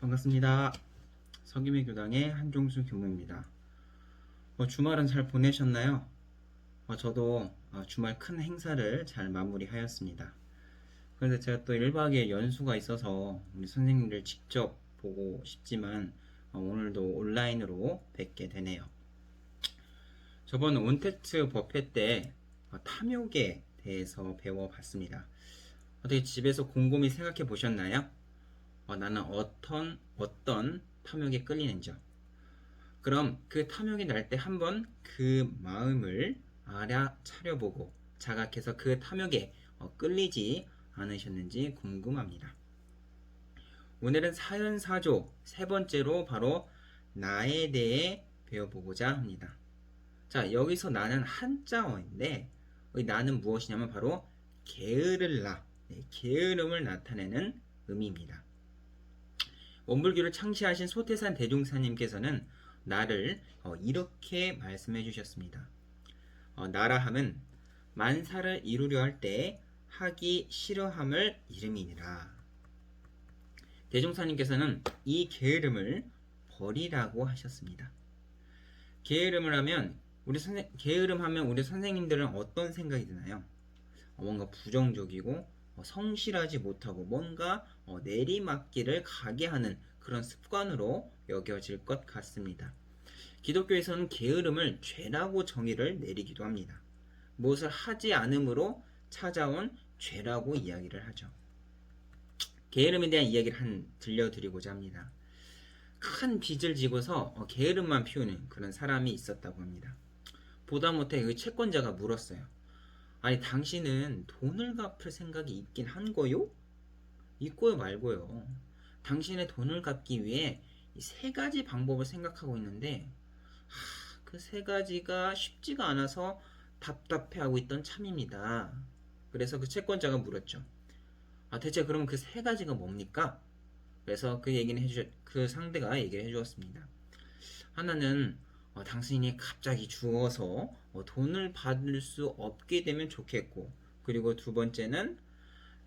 반갑습니다. 서김의 교당의 한종수 교무입니다. 주말은 잘 보내셨나요? 저도 주말 큰 행사를 잘 마무리하였습니다. 그런데 제가 또 1박 2일 연수가 있어서 우리 선생님들 직접 보고 싶지만 오늘도 온라인으로 뵙게 되네요. 저번 온택트 법회 때 탐욕에 대해서 배워봤습니다. 어떻게 집에서 곰곰이 생각해 보셨나요? 나는 어떤 탐욕에 끌리는지요. 그럼 그 탐욕이 날 때 한번 그 마음을 알아차려보고 자각해서 그 탐욕에 끌리지 않으셨는지 궁금합니다. 오늘은 사연사조 세 번째로 바로 나에 대해 배워보고자 합니다. 자, 여기서 나는 한자어인데 나는 무엇이냐면 바로 게으를 게으름을 나타내는 의미입니다. 원불교를 창시하신 소태산 대종사님께서는 나를 이렇게 말씀해 주셨습니다. 나라 함은 만사를 이루려 할 때 하기 싫어함을 이름이니라. 대종사님께서는 이 게으름을 버리라고 하셨습니다. 게으름하면 우리 선생님들은 어떤 생각이 드나요? 뭔가 부정적이고 성실하지 못하고 뭔가 내리막길을 가게 하는 그런 습관으로 여겨질 것 같습니다. 기독교에서는 게으름을 죄라고 정의를 내리기도 합니다. 무엇을 하지 않음으로 찾아온 죄라고 이야기를 하죠. 게으름에 대한 이야기를 들려드리고자 합니다. 큰 빚을 지고서 게으름만 피우는 그런 사람이 있었다고 합니다. 보다 못해 그 채권자가 물었어요. 아니, 당신은 돈을 갚을 생각이 있긴 한 거요? 있고요, 말고요. 당신의 돈을 갚기 위해 이 세 가지 방법을 생각하고 있는데 그 세 가지가 쉽지가 않아서 답답해하고 있던 참입니다. 그래서 그 채권자가 물었죠. 대체 그럼 그 세 가지가 뭡니까? 그래서 그 상대가 얘기를 해주었습니다. 하나는 당신이 갑자기 죽어서 돈을 받을 수 없게 되면 좋겠고, 그리고 두 번째는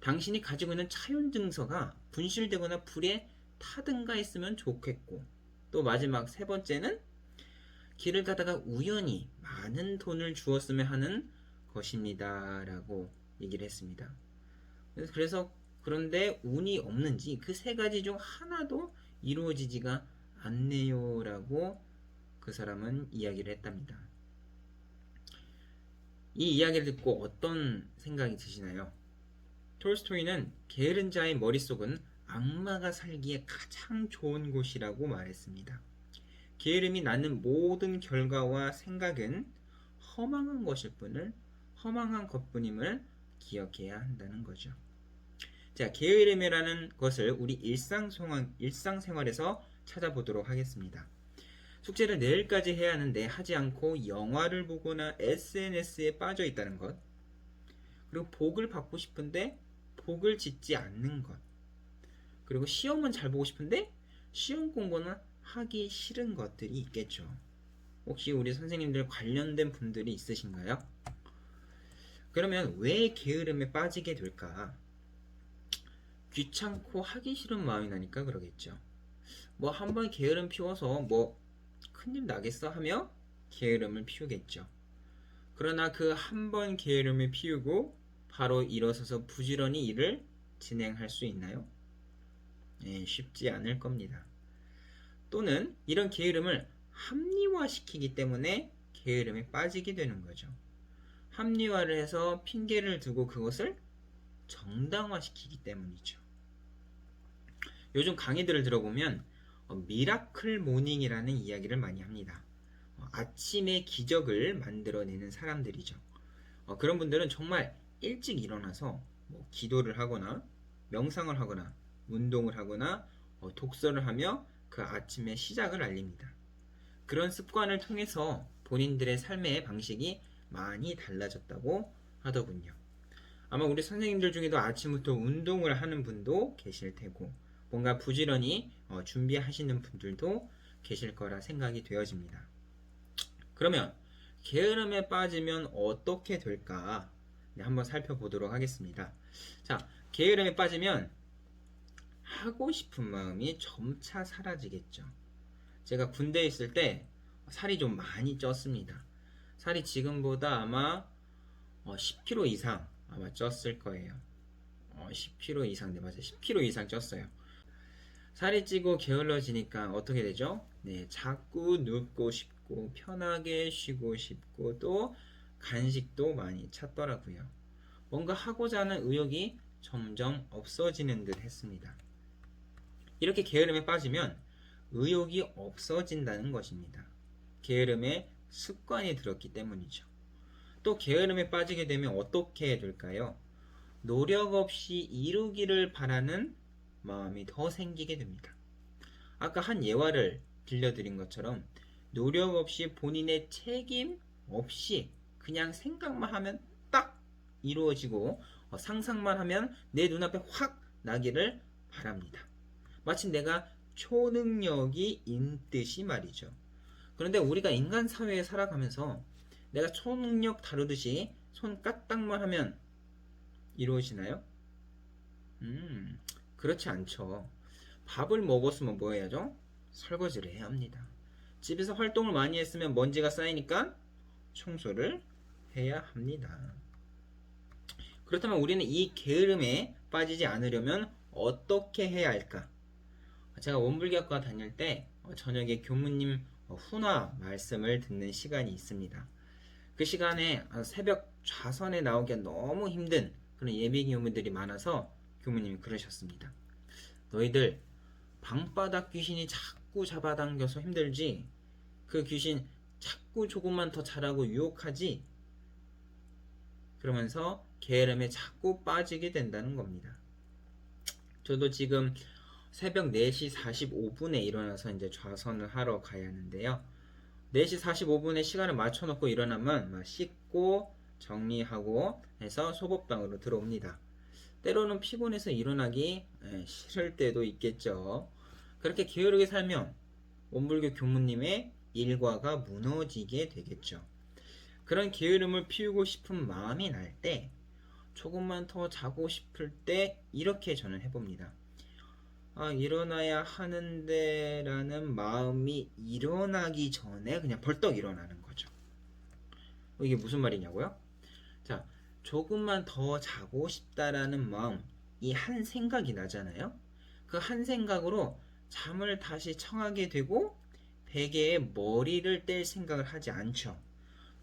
당신이 가지고 있는 차용증서가 분실되거나 불에 타든가 했으면 좋겠고, 또 마지막 세 번째는 길을 가다가 우연히 많은 돈을 주었으면 하는 것입니다 라고 얘기를 했습니다. 그런데 운이 없는지 그 세 가지 중 하나도 이루어지지가 않네요 라고 그 사람은 이야기를 했답니다. 이 이야기를 듣고 어떤 생각이 드시나요? 톨스토이는 게으른 자의 머릿속은 악마가 살기에 가장 좋은 곳이라고 말했습니다. 게으름이 낳는 모든 결과와 생각은 허망한 것뿐임을 기억해야 한다는 거죠. 자, 게으름이라는 것을 우리 일상생활에서 찾아보도록 하겠습니다. 숙제를 내일까지 해야 하는데 하지 않고 영화를 보거나 SNS에 빠져 있다는 것, 그리고 복을 받고 싶은데 복을 짓지 않는 것, 그리고 시험은 잘 보고 싶은데 시험 공부는 하기 싫은 것들이 있겠죠. 혹시 우리 선생님들 관련된 분들이 있으신가요? 그러면 왜 게으름에 빠지게 될까? 귀찮고 하기 싫은 마음이 나니까 그러겠죠. 한번 게으름 피워서 큰일 나겠어 하며 게으름을 피우겠죠. 그러나 그 한 번 게으름을 피우고 바로 일어서서 부지런히 일을 진행할 수 있나요? 쉽지 않을 겁니다. 또는 이런 게으름을 합리화시키기 때문에 게으름에 빠지게 되는 거죠. 합리화를 해서 핑계를 두고 그것을 정당화시키기 때문이죠. 요즘 강의들을 들어보면 미라클 모닝이라는 이야기를 많이 합니다. 아침의 기적을 만들어내는 사람들이죠. 그런 분들은 정말 일찍 일어나서 기도를 하거나 명상을 하거나 운동을 하거나 독서를 하며 그 아침의 시작을 알립니다. 그런 습관을 통해서 본인들의 삶의 방식이 많이 달라졌다고 하더군요. 아마 우리 선생님들 중에도 아침부터 운동을 하는 분도 계실 테고 뭔가 부지런히 준비하시는 분들도 계실 거라 생각이 되어집니다. 그러면 게으름에 빠지면 어떻게 될까? 한번 살펴보도록 하겠습니다. 자, 게으름에 빠지면 하고 싶은 마음이 점차 사라지겠죠. 제가 군대에 있을 때 살이 좀 많이 쪘습니다. 살이 지금보다 아마 10kg 이상 아마 쪘을 거예요. 10kg 이상, 네, 맞아요. 10kg 이상 쪘어요. 살이 찌고 게을러지니까 어떻게 되죠? 네, 자꾸 눕고 싶고 편하게 쉬고 싶고 또 간식도 많이 찾더라고요. 뭔가 하고자 하는 의욕이 점점 없어지는 듯 했습니다. 이렇게 게으름에 빠지면 의욕이 없어진다는 것입니다. 게으름에 습관이 들었기 때문이죠. 또 게으름에 빠지게 되면 어떻게 될까요? 노력 없이 이루기를 바라는 마음이 더 생기게 됩니다. 아까 한 예화를 들려드린 것처럼 노력 없이 본인의 책임 없이 그냥 생각만 하면 딱 이루어지고 상상만 하면 내 눈앞에 확 나기를 바랍니다. 마치 내가 초능력이 있듯이 말이죠. 그런데 우리가 인간 사회에 살아가면서 내가 초능력 다루듯이 손 까딱만 하면 이루어지나요? 그렇지 않죠. 밥을 먹었으면 뭐 해야죠? 설거지를 해야 합니다. 집에서 활동을 많이 했으면 먼지가 쌓이니까 청소를 해야 합니다. 그렇다면 우리는 이 게으름에 빠지지 않으려면 어떻게 해야 할까? 제가 원불교과 다닐 때 저녁에 교무님 훈화 말씀을 듣는 시간이 있습니다. 그 시간에 새벽 좌선에 나오기가 너무 힘든 그런 예비 교무들이 많아서 교무님이 그러셨습니다. 너희들 방바닥 귀신이 자꾸 잡아당겨서 힘들지, 그 귀신 자꾸 조금만 더 잘하고 유혹하지, 그러면서 게으름에 자꾸 빠지게 된다는 겁니다. 저도 지금 새벽 4시 45분에 일어나서 이제 좌선을 하러 가야 하는데요. 4시 45분에 시간을 맞춰놓고 일어나면 막 씻고 정리하고 해서 소법당으로 들어옵니다. 때로는 피곤해서 일어나기 싫을 때도 있겠죠. 그렇게 게으르게 살면 원불교 교무님의 일과가 무너지게 되겠죠. 그런 게으름을 피우고 싶은 마음이 날 때, 조금만 더 자고 싶을 때 이렇게 저는 해봅니다. 일어나야 하는데 라는 마음이 일어나기 전에 그냥 벌떡 일어나는 거죠. 이게 무슨 말이냐고요? 자, 조금만 더 자고 싶다라는 마음, 이 한 생각이 나잖아요. 그 한 생각으로 잠을 다시 청하게 되고 베개에 머리를 뗄 생각을 하지 않죠.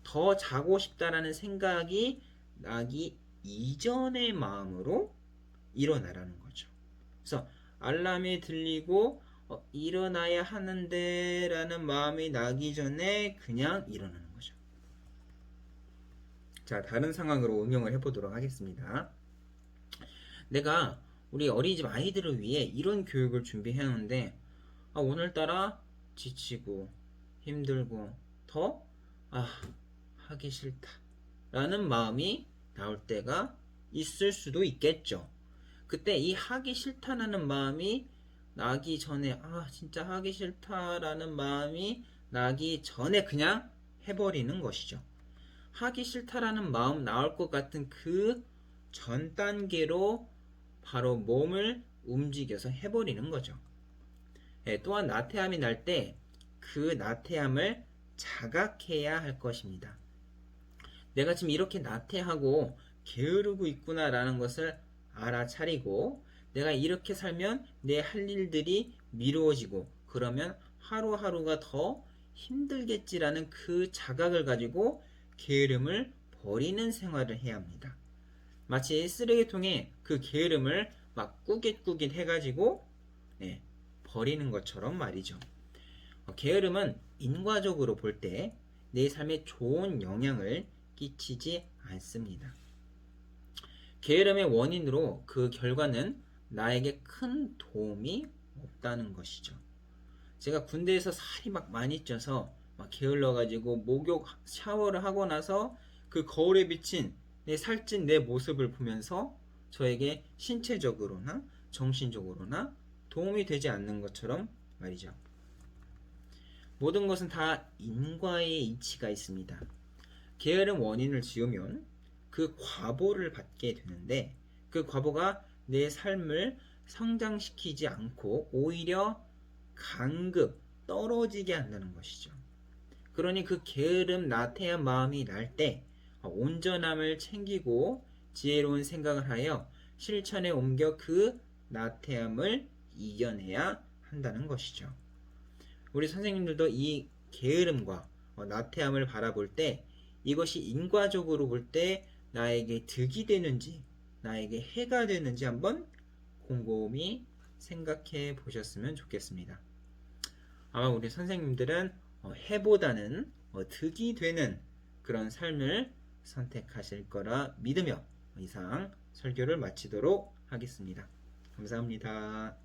더 자고 싶다라는 생각이 나기 이전의 마음으로 일어나라는 거죠. 그래서 알람이 들리고 일어나야 하는데 라는 마음이 나기 전에 그냥 일어나는 거죠. 자, 다른 상황으로 응용을 해보도록 하겠습니다. 내가 우리 어린이집 아이들을 위해 이런 교육을 준비해놓는데 오늘따라 지치고 힘들고 더 하기 싫다 라는 마음이 나올 때가 있을 수도 있겠죠. 그때 이 하기 싫다라는 마음이 나기 전에 진짜 하기 싫다라는 마음이 나기 전에 그냥 해버리는 것이죠. 하기 싫다라는 마음 나올 것 같은 그 전 단계로 바로 몸을 움직여서 해버리는 거죠. 또한 나태함이 날 때 그 나태함을 자각해야 할 것입니다. 내가 지금 이렇게 나태하고 게으르고 있구나라는 것을 알아차리고 내가 이렇게 살면 내 할 일들이 미루어지고 그러면 하루하루가 더 힘들겠지라는 그 자각을 가지고 게으름을 버리는 생활을 해야 합니다. 마치 쓰레기통에 그 게으름을 막 꾸깃꾸깃 해가지고 버리는 것처럼 말이죠. 게으름은 인과적으로 볼 때 내 삶에 좋은 영향을 끼치지 않습니다. 게으름의 원인으로 그 결과는 나에게 큰 도움이 없다는 것이죠. 제가 군대에서 살이 막 많이 쪄서 막 게을러가지고 목욕 샤워를 하고 나서 그 거울에 비친 살찐 내 모습을 보면서 저에게 신체적으로나 정신적으로나 도움이 되지 않는 것처럼 말이죠. 모든 것은 다 인과의 이치가 있습니다. 게으름 원인을 지으면 그 과보를 받게 되는데 그 과보가 내 삶을 성장시키지 않고 오히려 간급 떨어지게 한다는 것이죠. 그러니 그 게으름 나태한 마음이 날 때 온전함을 챙기고 지혜로운 생각을 하여 실천에 옮겨 그 나태함을 이겨내야 한다는 것이죠. 우리 선생님들도 이 게으름과 나태함을 바라볼 때 이것이 인과적으로 볼 때 나에게 득이 되는지 나에게 해가 되는지 한번 곰곰이 생각해 보셨으면 좋겠습니다. 아마 우리 선생님들은 해보다는 득이 되는 그런 삶을 선택하실 거라 믿으며 이상 설교를 마치도록 하겠습니다. 감사합니다.